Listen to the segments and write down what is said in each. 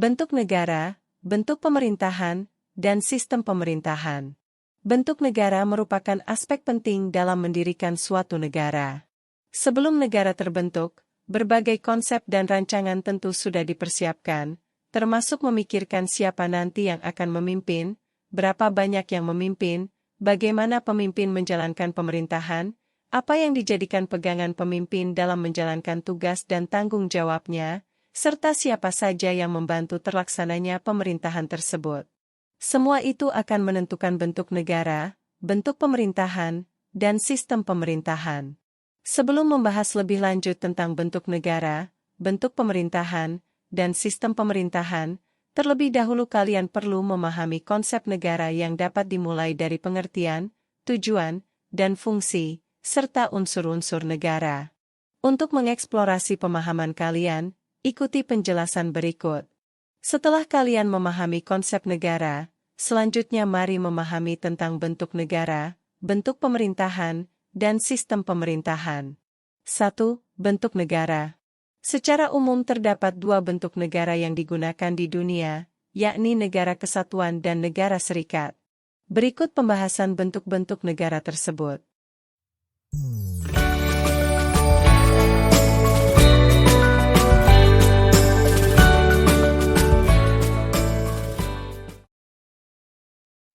Bentuk negara, bentuk pemerintahan, dan sistem pemerintahan. Bentuk negara merupakan aspek penting dalam mendirikan suatu negara. Sebelum negara terbentuk, berbagai konsep dan rancangan tentu sudah dipersiapkan, termasuk memikirkan siapa nanti yang akan memimpin, berapa banyak yang memimpin, bagaimana pemimpin menjalankan pemerintahan, apa yang dijadikan pegangan pemimpin dalam menjalankan tugas dan tanggung jawabnya, serta siapa saja yang membantu terlaksananya pemerintahan tersebut. Semua itu akan menentukan bentuk negara, bentuk pemerintahan, dan sistem pemerintahan. Sebelum membahas lebih lanjut tentang bentuk negara, bentuk pemerintahan, dan sistem pemerintahan, terlebih dahulu kalian perlu memahami konsep negara yang dapat dimulai dari pengertian, tujuan, dan fungsi, serta unsur-unsur negara. Untuk mengeksplorasi pemahaman kalian, ikuti penjelasan berikut. Setelah kalian memahami konsep negara, selanjutnya mari memahami tentang bentuk negara, bentuk pemerintahan, dan sistem pemerintahan. 1. Bentuk negara. Secara umum terdapat dua bentuk negara yang digunakan di dunia, yakni negara kesatuan dan negara serikat. Berikut pembahasan bentuk-bentuk negara tersebut.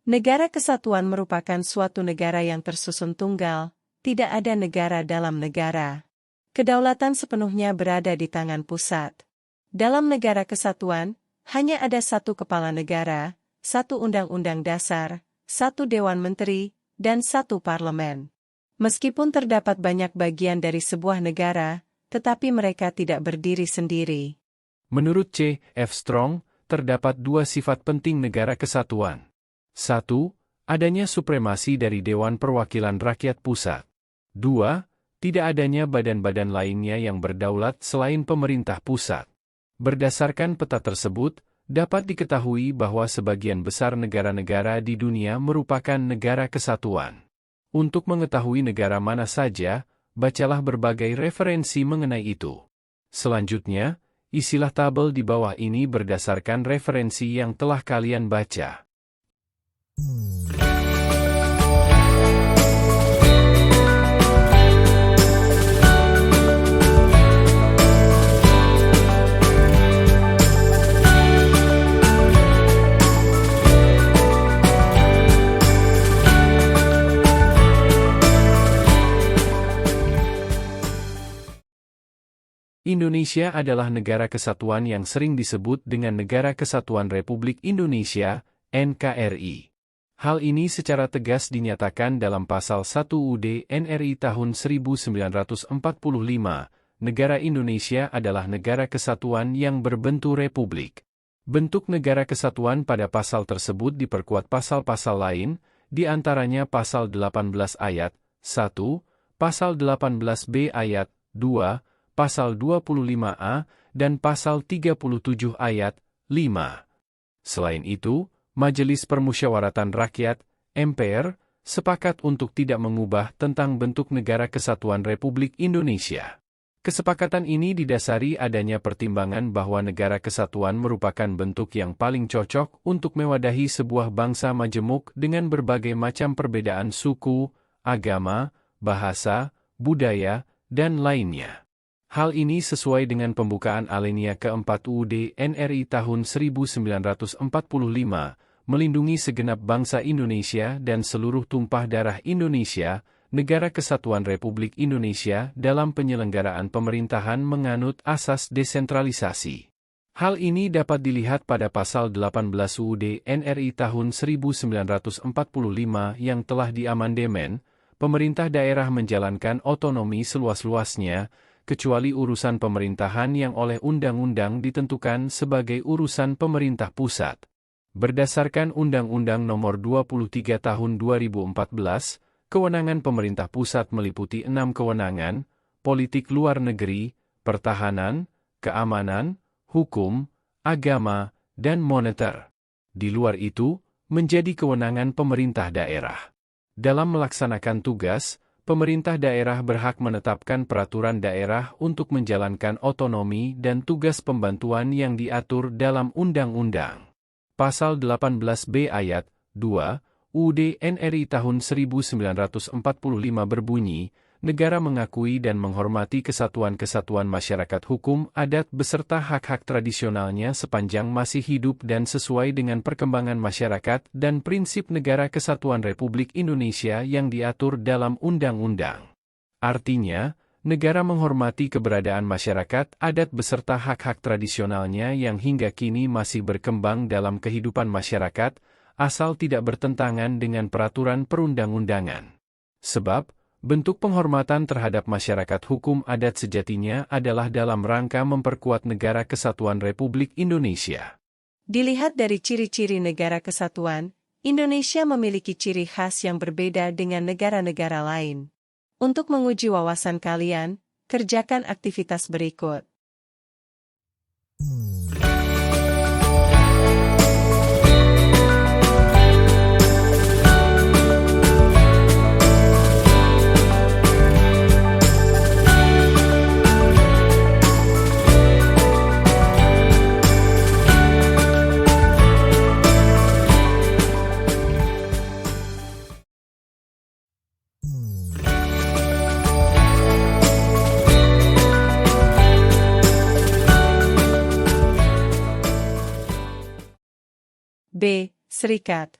Negara kesatuan merupakan suatu negara yang tersusun tunggal, tidak ada negara dalam negara. Kedaulatan sepenuhnya berada di tangan pusat. Dalam negara kesatuan, hanya ada satu kepala negara, satu undang-undang dasar, satu dewan menteri, dan satu parlemen. Meskipun terdapat banyak bagian dari sebuah negara, tetapi mereka tidak berdiri sendiri. Menurut C. F. Strong, terdapat dua sifat penting negara kesatuan. 1. Adanya supremasi dari Dewan Perwakilan Rakyat Pusat. 2. Tidak adanya badan-badan lainnya yang berdaulat selain pemerintah pusat. Berdasarkan peta tersebut, dapat diketahui bahwa sebagian besar negara-negara di dunia merupakan negara kesatuan. Untuk mengetahui negara mana saja, bacalah berbagai referensi mengenai itu. Selanjutnya, isilah tabel di bawah ini berdasarkan referensi yang telah kalian baca. Indonesia adalah negara kesatuan yang sering disebut dengan Negara Kesatuan Republik Indonesia, NKRI. Hal ini secara tegas dinyatakan dalam Pasal 1 UUD NRI tahun 1945, negara Indonesia adalah negara kesatuan yang berbentuk republik. Bentuk negara kesatuan pada pasal tersebut diperkuat pasal-pasal lain, di antaranya Pasal 18 Ayat 1, Pasal 18B Ayat 2, Pasal 25A, dan Pasal 37 Ayat 5. Selain itu, Majelis Permusyawaratan Rakyat, MPR, sepakat untuk tidak mengubah tentang bentuk Negara Kesatuan Republik Indonesia. Kesepakatan ini didasari adanya pertimbangan bahwa negara kesatuan merupakan bentuk yang paling cocok untuk mewadahi sebuah bangsa majemuk dengan berbagai macam perbedaan suku, agama, bahasa, budaya, dan lainnya. Hal ini sesuai dengan pembukaan alinea keempat UUD NRI tahun 1945, melindungi segenap bangsa Indonesia dan seluruh tumpah darah Indonesia, Negara Kesatuan Republik Indonesia dalam penyelenggaraan pemerintahan menganut asas desentralisasi. Hal ini dapat dilihat pada Pasal 18 UUD NRI tahun 1945 yang telah diamandemen, pemerintah daerah menjalankan otonomi seluas-luasnya, kecuali urusan pemerintahan yang oleh undang-undang ditentukan sebagai urusan pemerintah pusat. Berdasarkan Undang-Undang Nomor 23 Tahun 2014, Kewenangan pemerintah pusat meliputi 6 kewenangan: politik luar negeri, pertahanan, keamanan, hukum, agama, dan moneter. Di luar itu, menjadi kewenangan pemerintah daerah. Dalam melaksanakan tugas, pemerintah daerah berhak menetapkan peraturan daerah untuk menjalankan otonomi dan tugas pembantuan yang diatur dalam undang-undang. Pasal 18b ayat 2 UUD NRI tahun 1945 berbunyi, negara mengakui dan menghormati kesatuan-kesatuan masyarakat hukum adat beserta hak-hak tradisionalnya sepanjang masih hidup dan sesuai dengan perkembangan masyarakat dan prinsip Negara Kesatuan Republik Indonesia yang diatur dalam undang-undang. Artinya, negara menghormati keberadaan masyarakat adat beserta hak-hak tradisionalnya yang hingga kini masih berkembang dalam kehidupan masyarakat, asal tidak bertentangan dengan peraturan perundang-undangan. Sebab, bentuk penghormatan terhadap masyarakat hukum adat sejatinya adalah dalam rangka memperkuat Negara Kesatuan Republik Indonesia. Dilihat dari ciri-ciri negara kesatuan, Indonesia memiliki ciri khas yang berbeda dengan negara-negara lain. Untuk menguji wawasan kalian, kerjakan aktivitas berikut. B. Serikat.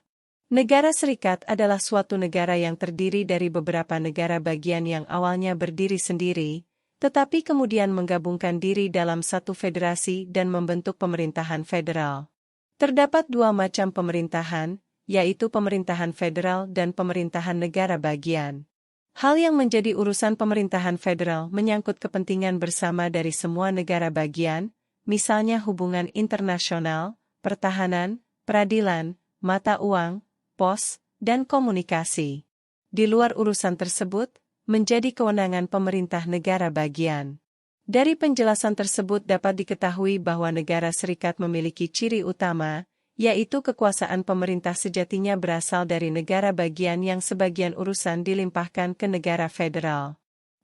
Negara serikat adalah suatu negara yang terdiri dari beberapa negara bagian yang awalnya berdiri sendiri, tetapi kemudian menggabungkan diri dalam satu federasi dan membentuk pemerintahan federal. Terdapat dua macam pemerintahan, yaitu pemerintahan federal dan pemerintahan negara bagian. Hal yang menjadi urusan pemerintahan federal menyangkut kepentingan bersama dari semua negara bagian, misalnya hubungan internasional, pertahanan, peradilan, mata uang, pos, dan komunikasi. Di luar urusan tersebut, menjadi kewenangan pemerintah negara bagian. Dari penjelasan tersebut dapat diketahui bahwa negara serikat memiliki ciri utama, yaitu kekuasaan pemerintah sejatinya berasal dari negara bagian yang sebagian urusan dilimpahkan ke negara federal.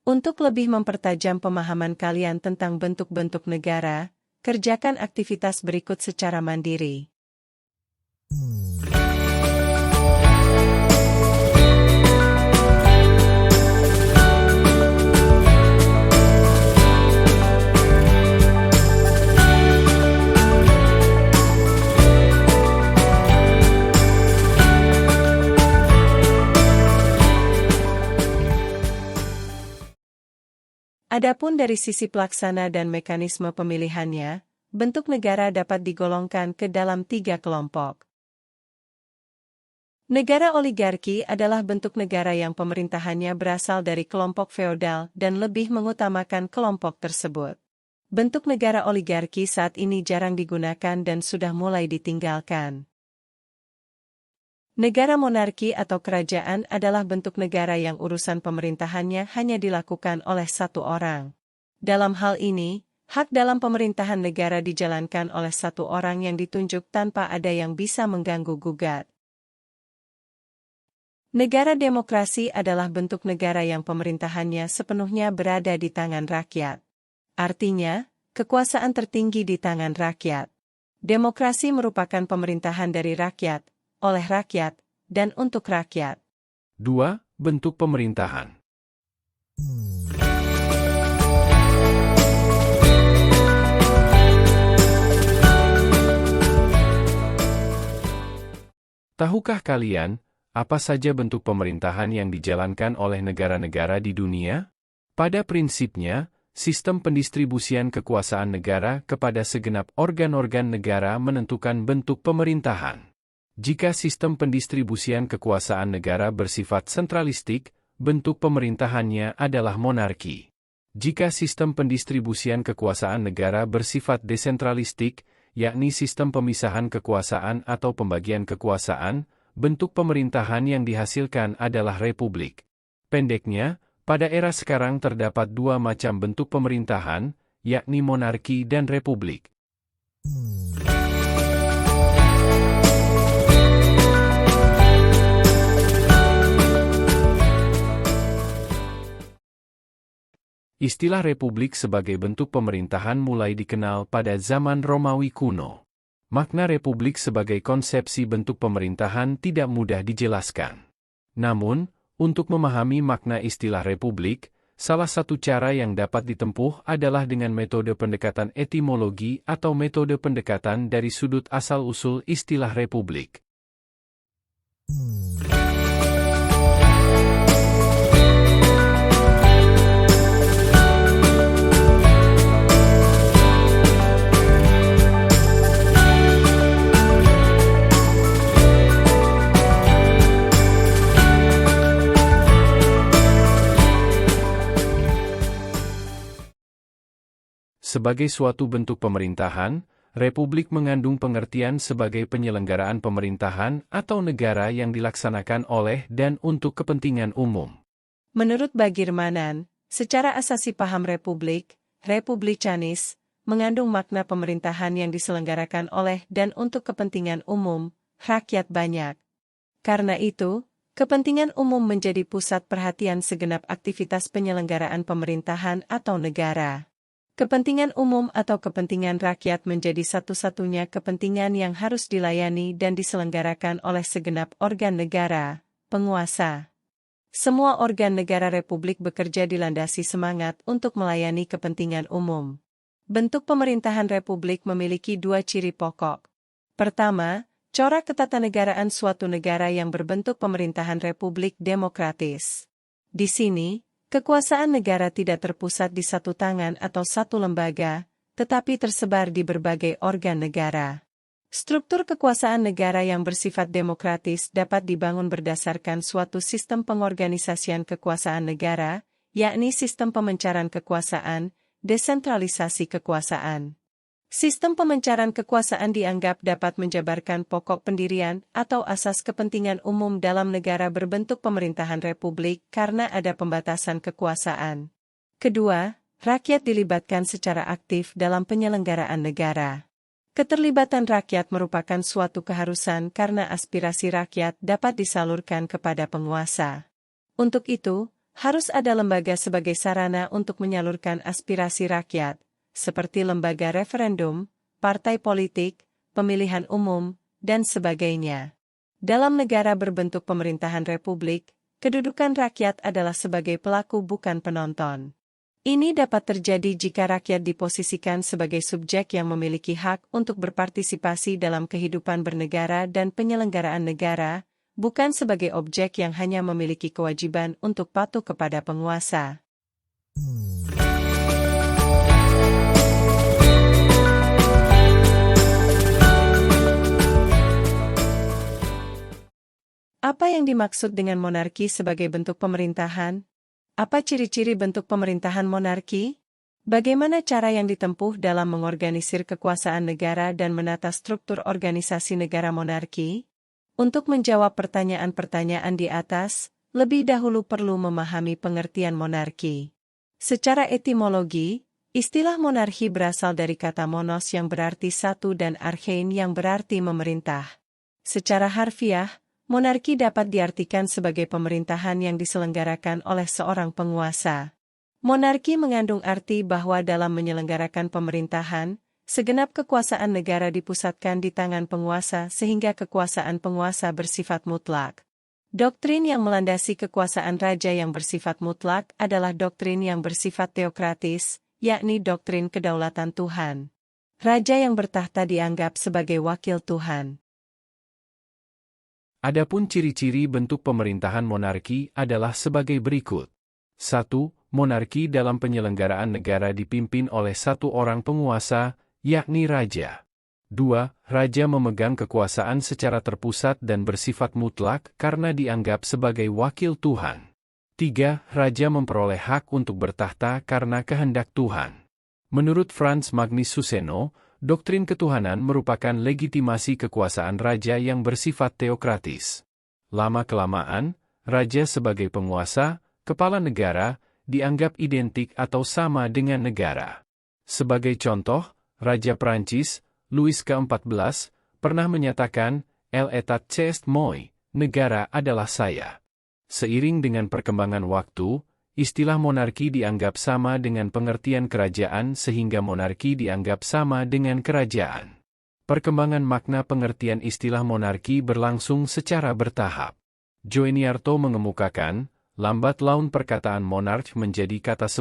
Untuk lebih mempertajam pemahaman kalian tentang bentuk-bentuk negara, kerjakan aktivitas berikut secara mandiri. Adapun dari sisi pelaksana dan mekanisme pemilihannya, bentuk negara dapat digolongkan ke dalam 3 kelompok. Negara oligarki adalah bentuk negara yang pemerintahannya berasal dari kelompok feodal dan lebih mengutamakan kelompok tersebut. Bentuk negara oligarki saat ini jarang digunakan dan sudah mulai ditinggalkan. Negara monarki atau kerajaan adalah bentuk negara yang urusan pemerintahannya hanya dilakukan oleh satu orang. Dalam hal ini, hak dalam pemerintahan negara dijalankan oleh satu orang yang ditunjuk tanpa ada yang bisa mengganggu-gugat. Negara demokrasi adalah bentuk negara yang pemerintahannya sepenuhnya berada di tangan rakyat. Artinya, kekuasaan tertinggi di tangan rakyat. Demokrasi merupakan pemerintahan dari rakyat, oleh rakyat, dan untuk rakyat. 2. Bentuk pemerintahan. Tahukah kalian, apa saja bentuk pemerintahan yang dijalankan oleh negara-negara di dunia? Pada prinsipnya, sistem pendistribusian kekuasaan negara kepada segenap organ-organ negara menentukan bentuk pemerintahan. Jika sistem pendistribusian kekuasaan negara bersifat sentralistik, bentuk pemerintahannya adalah monarki. Jika sistem pendistribusian kekuasaan negara bersifat desentralistik, yakni sistem pemisahan kekuasaan atau pembagian kekuasaan, bentuk pemerintahan yang dihasilkan adalah republik. Pendeknya, pada era sekarang terdapat dua macam bentuk pemerintahan, yakni monarki dan republik. Istilah republik sebagai bentuk pemerintahan mulai dikenal pada zaman Romawi kuno. Makna republik sebagai konsepsi bentuk pemerintahan tidak mudah dijelaskan. Namun, untuk memahami makna istilah republik, salah satu cara yang dapat ditempuh adalah dengan metode pendekatan etimologi atau metode pendekatan dari sudut asal-usul istilah republik. Sebagai suatu bentuk pemerintahan, republik mengandung pengertian sebagai penyelenggaraan pemerintahan atau negara yang dilaksanakan oleh dan untuk kepentingan umum. Menurut Bagirmanan, secara asasi paham republik, republikanis, mengandung makna pemerintahan yang diselenggarakan oleh dan untuk kepentingan umum, rakyat banyak. Karena itu, kepentingan umum menjadi pusat perhatian segenap aktivitas penyelenggaraan pemerintahan atau negara. Kepentingan umum atau kepentingan rakyat menjadi satu-satunya kepentingan yang harus dilayani dan diselenggarakan oleh segenap organ negara, penguasa. Semua organ negara republik bekerja dilandasi semangat untuk melayani kepentingan umum. Bentuk pemerintahan republik memiliki dua ciri pokok. Pertama, corak ketatanegaraan suatu negara yang berbentuk pemerintahan republik demokratis. Di sini, kekuasaan negara tidak terpusat di satu tangan atau satu lembaga, tetapi tersebar di berbagai organ negara. Struktur kekuasaan negara yang bersifat demokratis dapat dibangun berdasarkan suatu sistem pengorganisasian kekuasaan negara, yakni sistem pemencaran kekuasaan, desentralisasi kekuasaan. Sistem pemencaran kekuasaan dianggap dapat menjabarkan pokok pendirian atau asas kepentingan umum dalam negara berbentuk pemerintahan republik karena ada pembatasan kekuasaan. Kedua, rakyat dilibatkan secara aktif dalam penyelenggaraan negara. Keterlibatan rakyat merupakan suatu keharusan karena aspirasi rakyat dapat disalurkan kepada penguasa. Untuk itu, harus ada lembaga sebagai sarana untuk menyalurkan aspirasi rakyat, seperti lembaga referendum, partai politik, pemilihan umum, dan sebagainya. Dalam negara berbentuk pemerintahan republik, kedudukan rakyat adalah sebagai pelaku bukan penonton. Ini dapat terjadi jika rakyat diposisikan sebagai subjek yang memiliki hak untuk berpartisipasi dalam kehidupan bernegara dan penyelenggaraan negara, bukan sebagai objek yang hanya memiliki kewajiban untuk patuh kepada penguasa. Apa yang dimaksud dengan monarki sebagai bentuk pemerintahan? Apa ciri-ciri bentuk pemerintahan monarki? Bagaimana cara yang ditempuh dalam mengorganisir kekuasaan negara dan menata struktur organisasi negara monarki? Untuk menjawab pertanyaan-pertanyaan di atas, lebih dahulu perlu memahami pengertian monarki. Secara etimologi, istilah monarki berasal dari kata monos yang berarti satu dan archein yang berarti memerintah. Secara harfiah, monarki dapat diartikan sebagai pemerintahan yang diselenggarakan oleh seorang penguasa. Monarki mengandung arti bahwa dalam menyelenggarakan pemerintahan, segenap kekuasaan negara dipusatkan di tangan penguasa sehingga kekuasaan penguasa bersifat mutlak. Doktrin yang melandasi kekuasaan raja yang bersifat mutlak adalah doktrin yang bersifat teokratis, yakni doktrin kedaulatan Tuhan. Raja yang bertahta dianggap sebagai wakil Tuhan. Adapun ciri-ciri bentuk pemerintahan monarki adalah sebagai berikut. 1. Monarki dalam penyelenggaraan negara dipimpin oleh satu orang penguasa, yakni raja. 2. Raja memegang kekuasaan secara terpusat dan bersifat mutlak karena dianggap sebagai wakil Tuhan. 3. Raja memperoleh hak untuk bertahta karena kehendak Tuhan. Menurut Franz Magnus Suseno, doktrin ketuhanan merupakan legitimasi kekuasaan raja yang bersifat teokratis. Lama-kelamaan, raja sebagai penguasa, Kepala negara dianggap identik atau sama dengan negara. Sebagai contoh, Raja Prancis, Louis ke-14, pernah menyatakan, "El État c'est moi," negara adalah saya. Seiring dengan perkembangan waktu, istilah monarki dianggap sama dengan pengertian kerajaan sehingga monarki dianggap sama dengan kerajaan. Perkembangan makna pengertian istilah monarki berlangsung secara bertahap. Joeniarto mengemukakan, lambat laun perkataan monarch menjadi kata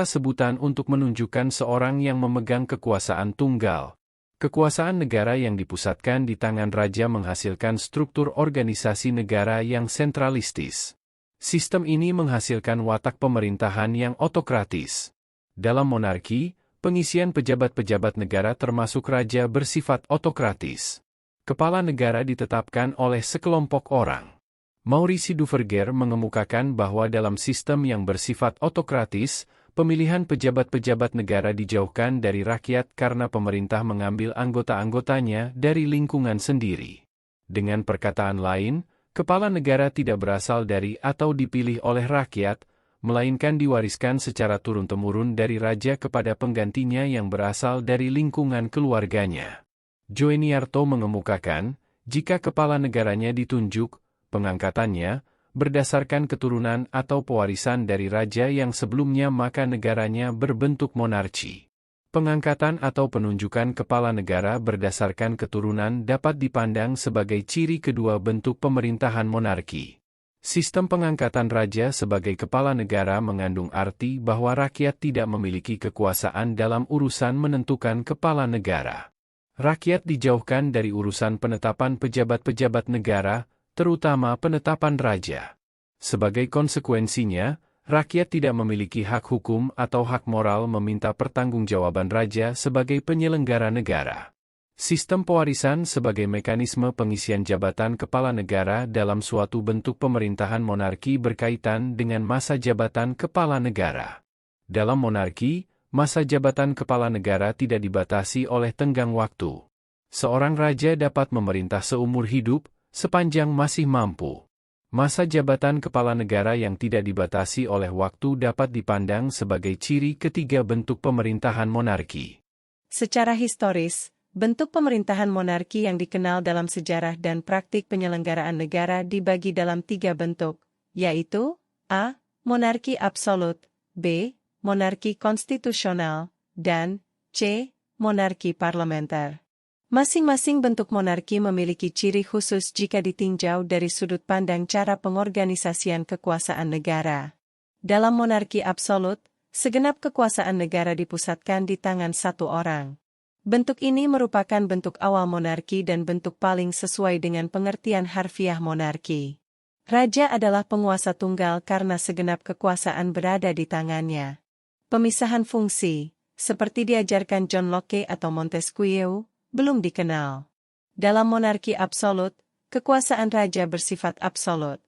sebutan untuk menunjukkan seorang yang memegang kekuasaan tunggal. Kekuasaan negara yang dipusatkan di tangan raja menghasilkan struktur organisasi negara yang sentralistis. Sistem ini menghasilkan watak pemerintahan yang otokratis. Dalam monarki, pengisian pejabat-pejabat negara termasuk raja bersifat otokratis. Kepala negara ditetapkan oleh sekelompok orang. Maurice Duverger mengemukakan bahwa dalam sistem yang bersifat otokratis, pemilihan pejabat-pejabat negara dijauhkan dari rakyat karena pemerintah mengambil anggota-anggotanya dari lingkungan sendiri. Dengan perkataan lain, kepala negara tidak berasal dari atau dipilih oleh rakyat, melainkan diwariskan secara turun-temurun dari raja kepada penggantinya yang berasal dari lingkungan keluarganya. Joeniarto mengemukakan, jika kepala negaranya ditunjuk, pengangkatannya berdasarkan keturunan atau pewarisan dari raja yang sebelumnya maka negaranya berbentuk monarki. Pengangkatan atau penunjukan kepala negara berdasarkan keturunan dapat dipandang sebagai ciri kedua bentuk pemerintahan monarki. Sistem pengangkatan raja sebagai kepala negara mengandung arti bahwa rakyat tidak memiliki kekuasaan dalam urusan menentukan kepala negara. Rakyat dijauhkan dari urusan penetapan pejabat-pejabat negara, terutama penetapan raja. Sebagai konsekuensinya, rakyat tidak memiliki hak hukum atau hak moral meminta pertanggungjawaban raja sebagai penyelenggara negara. Sistem pewarisan sebagai mekanisme pengisian jabatan kepala negara dalam suatu bentuk pemerintahan monarki berkaitan dengan masa jabatan kepala negara. Dalam monarki, masa jabatan kepala negara tidak dibatasi oleh tenggang waktu. Seorang raja dapat memerintah seumur hidup, sepanjang masih mampu. Masa jabatan kepala negara yang tidak dibatasi oleh waktu dapat dipandang sebagai ciri ketiga bentuk pemerintahan monarki. Secara historis, bentuk pemerintahan monarki yang dikenal dalam sejarah dan praktik penyelenggaraan negara dibagi dalam 3 bentuk, yaitu A. Monarki absolut, B. Monarki konstitusional, dan C. Monarki parlementer. Masing-masing bentuk monarki memiliki ciri khusus jika ditinjau dari sudut pandang cara pengorganisasian kekuasaan negara. Dalam monarki absolut, segenap kekuasaan negara dipusatkan di tangan satu orang. Bentuk ini merupakan bentuk awal monarki dan bentuk paling sesuai dengan pengertian harfiah monarki. Raja adalah penguasa tunggal karena segenap kekuasaan berada di tangannya. Pemisahan fungsi, seperti diajarkan John Locke atau Montesquieu, belum dikenal. Dalam monarki absolut, kekuasaan raja bersifat absolut.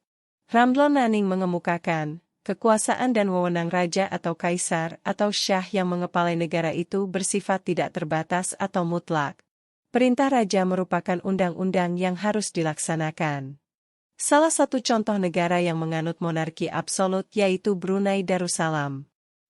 Ramlon Nanning mengemukakan, kekuasaan dan wewenang raja atau kaisar atau syah yang mengepalai negara itu bersifat tidak terbatas atau mutlak. Perintah raja merupakan undang-undang yang harus dilaksanakan. Salah satu contoh negara yang menganut monarki absolut yaitu Brunei Darussalam.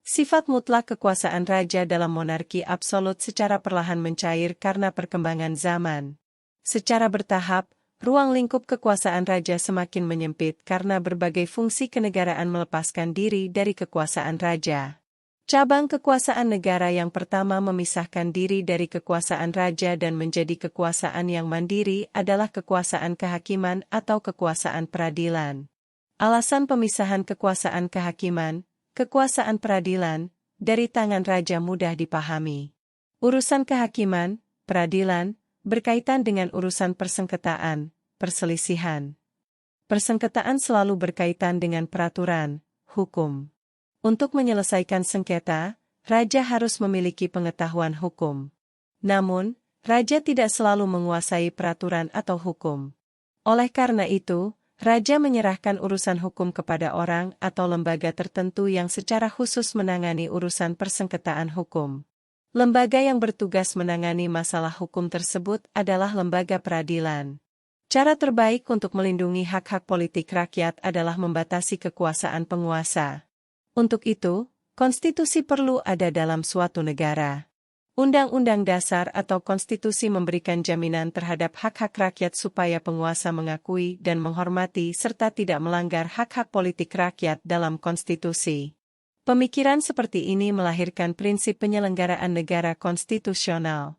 Sifat mutlak kekuasaan raja dalam monarki absolut secara perlahan mencair karena perkembangan zaman. Secara bertahap, ruang lingkup kekuasaan raja semakin menyempit karena berbagai fungsi kenegaraan melepaskan diri dari kekuasaan raja. Cabang kekuasaan negara yang pertama memisahkan diri dari kekuasaan raja dan menjadi kekuasaan yang mandiri adalah kekuasaan kehakiman atau kekuasaan peradilan. Alasan pemisahan kekuasaan kehakiman, kekuasaan peradilan, dari tangan raja mudah dipahami. Urusan kehakiman, peradilan, berkaitan dengan urusan persengketaan, perselisihan. Persengketaan selalu berkaitan dengan peraturan, hukum. Untuk menyelesaikan sengketa, raja harus memiliki pengetahuan hukum. Namun, raja tidak selalu menguasai peraturan atau hukum. Oleh karena itu, raja menyerahkan urusan hukum kepada orang atau lembaga tertentu yang secara khusus menangani urusan persengketaan hukum. Lembaga yang bertugas menangani masalah hukum tersebut adalah lembaga peradilan. Cara terbaik untuk melindungi hak-hak politik rakyat adalah membatasi kekuasaan penguasa. Untuk itu, konstitusi perlu ada dalam suatu negara. Undang-undang dasar atau konstitusi memberikan jaminan terhadap hak-hak rakyat supaya penguasa mengakui dan menghormati serta tidak melanggar hak-hak politik rakyat dalam konstitusi. Pemikiran seperti ini melahirkan prinsip penyelenggaraan negara konstitusional.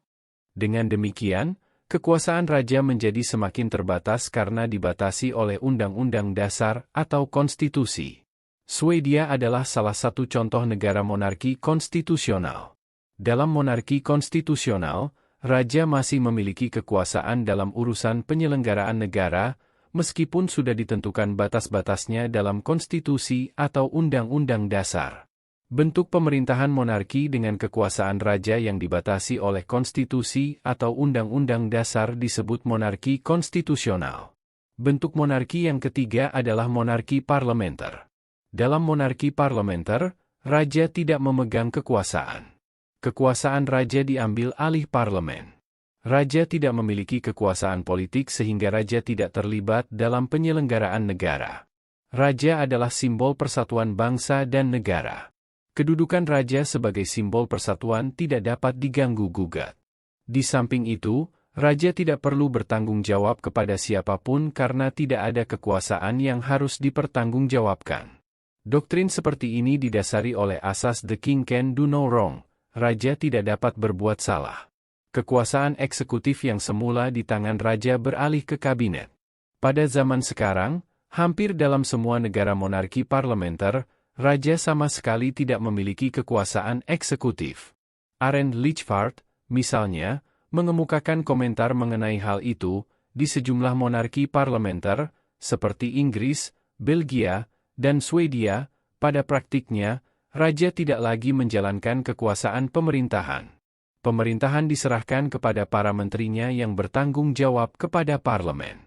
Dengan demikian, kekuasaan raja menjadi semakin terbatas karena dibatasi oleh undang-undang dasar atau konstitusi. Swedia adalah salah satu contoh negara monarki konstitusional. Dalam monarki konstitusional, raja masih memiliki kekuasaan dalam urusan penyelenggaraan negara, meskipun sudah ditentukan batas-batasnya dalam konstitusi atau undang-undang dasar. Bentuk pemerintahan monarki dengan kekuasaan raja yang dibatasi oleh konstitusi atau undang-undang dasar disebut monarki konstitusional. Bentuk monarki yang ketiga adalah monarki parlementer. Dalam monarki parlementer, raja tidak memegang kekuasaan. Kekuasaan raja diambil alih parlemen. Raja tidak memiliki kekuasaan politik sehingga raja tidak terlibat dalam penyelenggaraan negara. Raja adalah simbol persatuan bangsa dan negara. Kedudukan raja sebagai simbol persatuan tidak dapat diganggu-gugat. Di samping itu, raja tidak perlu bertanggung jawab kepada siapapun karena tidak ada kekuasaan yang harus dipertanggungjawabkan. Doktrin seperti ini didasari oleh asas The King Can Do No Wrong. Raja tidak dapat berbuat salah. Kekuasaan eksekutif yang semula di tangan raja beralih ke kabinet. Pada zaman sekarang, hampir dalam semua negara monarki parlementer, raja sama sekali tidak memiliki kekuasaan eksekutif. Arend Lichvaart, misalnya, mengemukakan komentar mengenai hal itu, di sejumlah monarki parlementer, seperti Inggris, Belgia, dan Swedia, pada praktiknya, raja tidak lagi menjalankan kekuasaan pemerintahan. Pemerintahan diserahkan kepada para menterinya yang bertanggung jawab kepada parlemen.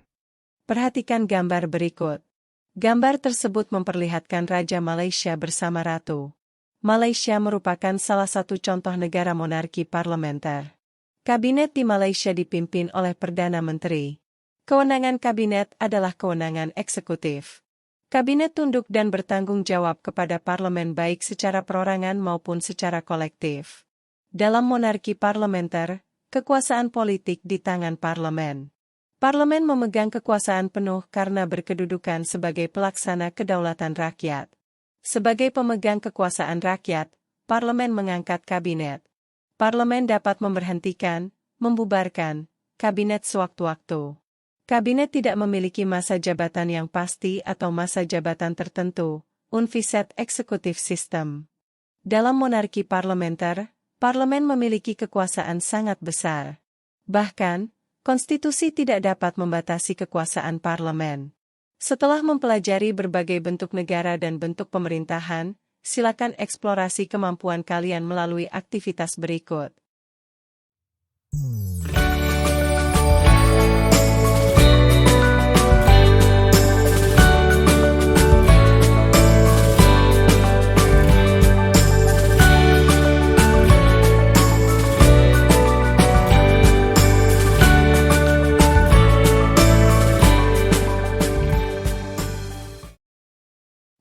Perhatikan gambar berikut. Gambar tersebut memperlihatkan Raja Malaysia bersama Ratu. Malaysia merupakan salah satu contoh negara monarki parlementer. Kabinet di Malaysia dipimpin oleh Perdana Menteri. Kewenangan kabinet adalah kewenangan eksekutif. Kabinet tunduk dan bertanggung jawab kepada parlemen baik secara perorangan maupun secara kolektif. Dalam monarki parlementer, kekuasaan politik di tangan parlemen. Parlemen memegang kekuasaan penuh karena berkedudukan sebagai pelaksana kedaulatan rakyat. Sebagai pemegang kekuasaan rakyat, parlemen mengangkat kabinet. Parlemen dapat memberhentikan, membubarkan, kabinet sewaktu-waktu. Kabinet tidak memiliki masa jabatan yang pasti atau masa jabatan tertentu, unviset executive system. Dalam monarki parlementer, parlemen memiliki kekuasaan sangat besar. Bahkan, konstitusi tidak dapat membatasi kekuasaan parlemen. Setelah mempelajari berbagai bentuk negara dan bentuk pemerintahan, silakan eksplorasi kemampuan kalian melalui aktivitas berikut.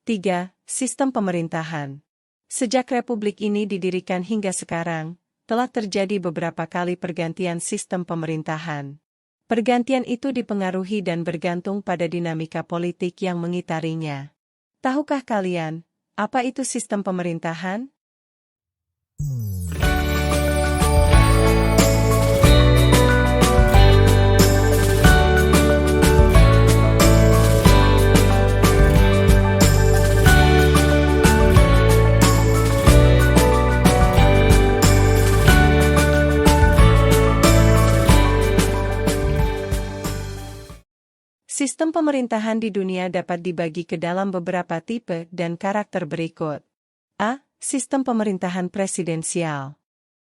Tiga, sistem pemerintahan. Sejak republik ini didirikan hingga sekarang, telah terjadi beberapa kali pergantian sistem pemerintahan. Pergantian itu dipengaruhi dan bergantung pada dinamika politik yang mengitarinya. Tahukah kalian, apa itu sistem pemerintahan? Sistem pemerintahan di dunia dapat dibagi ke dalam beberapa tipe dan karakter berikut. A. Sistem pemerintahan presidensial.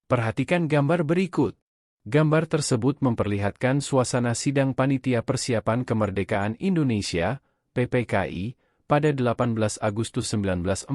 Perhatikan gambar berikut. Gambar tersebut memperlihatkan suasana sidang Panitia Persiapan Kemerdekaan Indonesia, PPKI, pada 18 Agustus 1945,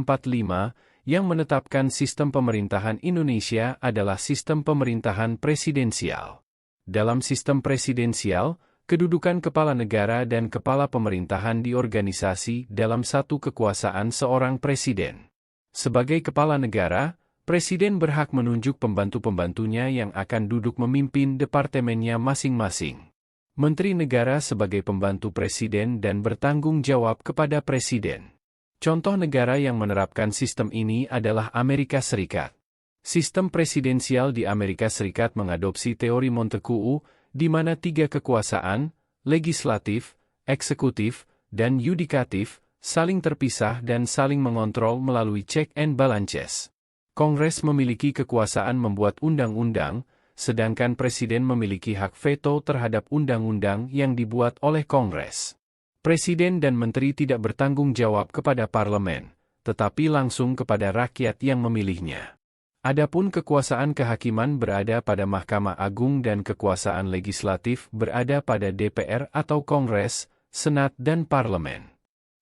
yang menetapkan sistem pemerintahan Indonesia adalah sistem pemerintahan presidensial. Dalam sistem presidensial, kedudukan kepala negara dan kepala pemerintahan di organisasi dalam satu kekuasaan seorang presiden. Sebagai kepala negara, presiden berhak menunjuk pembantu-pembantunya yang akan duduk memimpin departemennya masing-masing. Menteri negara sebagai pembantu presiden dan bertanggung jawab kepada presiden. Contoh negara yang menerapkan sistem ini adalah Amerika Serikat. Sistem presidensial di Amerika Serikat mengadopsi teori Montesquieu, di mana 3 kekuasaan, legislatif, eksekutif, dan yudikatif, saling terpisah dan saling mengontrol melalui check and balances. Kongres memiliki kekuasaan membuat undang-undang, sedangkan presiden memiliki hak veto terhadap undang-undang yang dibuat oleh Kongres. Presiden dan menteri tidak bertanggung jawab kepada parlemen, tetapi langsung kepada rakyat yang memilihnya. Adapun kekuasaan kehakiman berada pada Mahkamah Agung dan kekuasaan legislatif berada pada DPR atau Kongres, Senat dan Parlemen.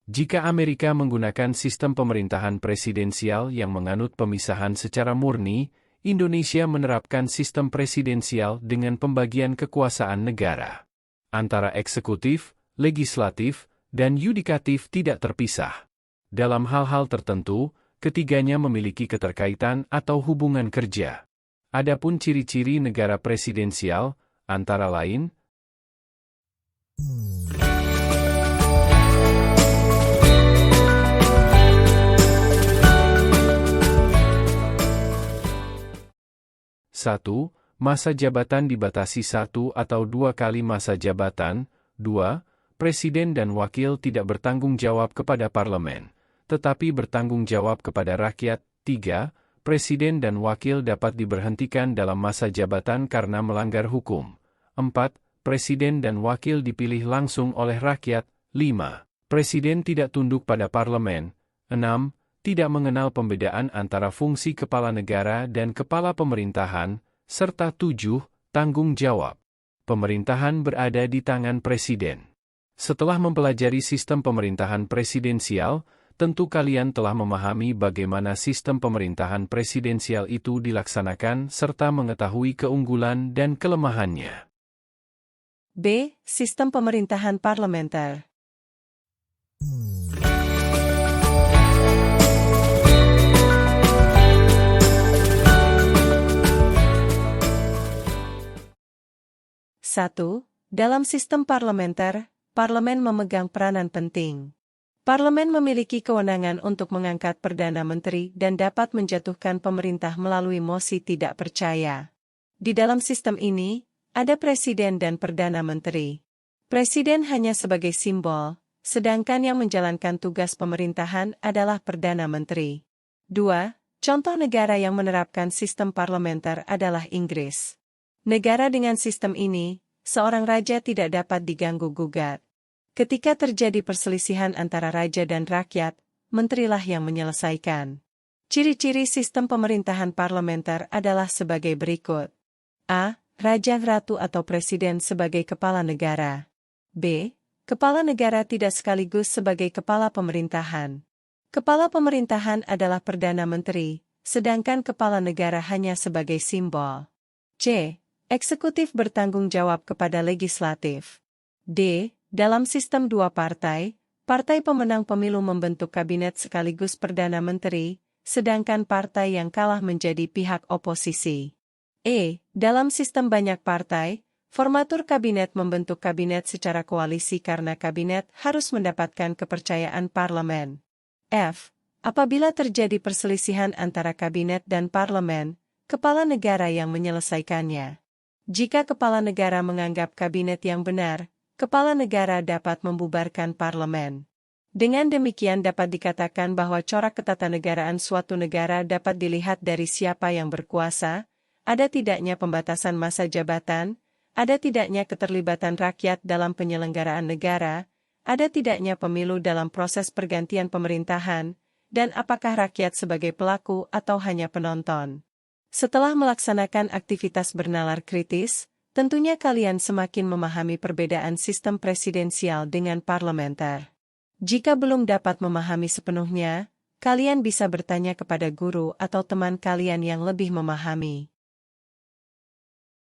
Jika Amerika menggunakan sistem pemerintahan presidensial yang menganut pemisahan secara murni, Indonesia menerapkan sistem presidensial dengan pembagian kekuasaan negara antara eksekutif, legislatif, dan yudikatif tidak terpisah. Dalam hal-hal tertentu, ketiganya memiliki keterkaitan atau hubungan kerja. Adapun ciri-ciri negara presidensial, antara lain, 1. Masa jabatan dibatasi 1 atau 2 kali masa jabatan. 2. Presiden dan wakil tidak bertanggung jawab kepada parlemen, tetapi bertanggung jawab kepada rakyat. 3. Presiden dan wakil dapat diberhentikan dalam masa jabatan karena melanggar hukum. 4. Presiden dan wakil dipilih langsung oleh rakyat. 5. Presiden tidak tunduk pada parlemen. 6. Tidak mengenal pembedaan antara fungsi kepala negara dan kepala pemerintahan, serta 7. Tanggung jawab pemerintahan berada di tangan presiden. Setelah mempelajari sistem pemerintahan presidensial, tentu kalian telah memahami bagaimana sistem pemerintahan presidensial itu dilaksanakan serta mengetahui keunggulan dan kelemahannya. B. Sistem pemerintahan parlementer. Satu, dalam sistem parlementer, parlemen memegang peranan penting. Parlemen memiliki kewenangan untuk mengangkat Perdana Menteri dan dapat menjatuhkan pemerintah melalui mosi tidak percaya. Di dalam sistem ini, ada presiden dan Perdana Menteri. Presiden hanya sebagai simbol, sedangkan yang menjalankan tugas pemerintahan adalah Perdana Menteri. 2. Contoh negara yang menerapkan sistem parlementer adalah Inggris. Negara dengan sistem ini, seorang raja tidak dapat diganggu-gugat. Ketika terjadi perselisihan antara raja dan rakyat, menterilah yang menyelesaikan. Ciri-ciri sistem pemerintahan parlementer adalah sebagai berikut. A. Raja, ratu atau presiden sebagai kepala negara. B. Kepala negara tidak sekaligus sebagai kepala pemerintahan. Kepala pemerintahan adalah Perdana Menteri, sedangkan kepala negara hanya sebagai simbol. C. Eksekutif bertanggung jawab kepada legislatif. D. Dalam sistem 2 partai, partai pemenang pemilu membentuk kabinet sekaligus Perdana Menteri, sedangkan partai yang kalah menjadi pihak oposisi. E. Dalam sistem banyak partai, formatur kabinet membentuk kabinet secara koalisi karena kabinet harus mendapatkan kepercayaan parlemen. F. Apabila terjadi perselisihan antara kabinet dan parlemen, kepala negara yang menyelesaikannya. Jika kepala negara menganggap kabinet yang benar, kepala negara dapat membubarkan parlemen. Dengan demikian dapat dikatakan bahwa corak ketatanegaraan suatu negara dapat dilihat dari siapa yang berkuasa, ada tidaknya pembatasan masa jabatan, ada tidaknya keterlibatan rakyat dalam penyelenggaraan negara, ada tidaknya pemilu dalam proses pergantian pemerintahan, dan apakah rakyat sebagai pelaku atau hanya penonton. Setelah melaksanakan aktivitas bernalar kritis, tentunya kalian semakin memahami perbedaan sistem presidensial dengan parlementer. Jika belum dapat memahami sepenuhnya, kalian bisa bertanya kepada guru atau teman kalian yang lebih memahami.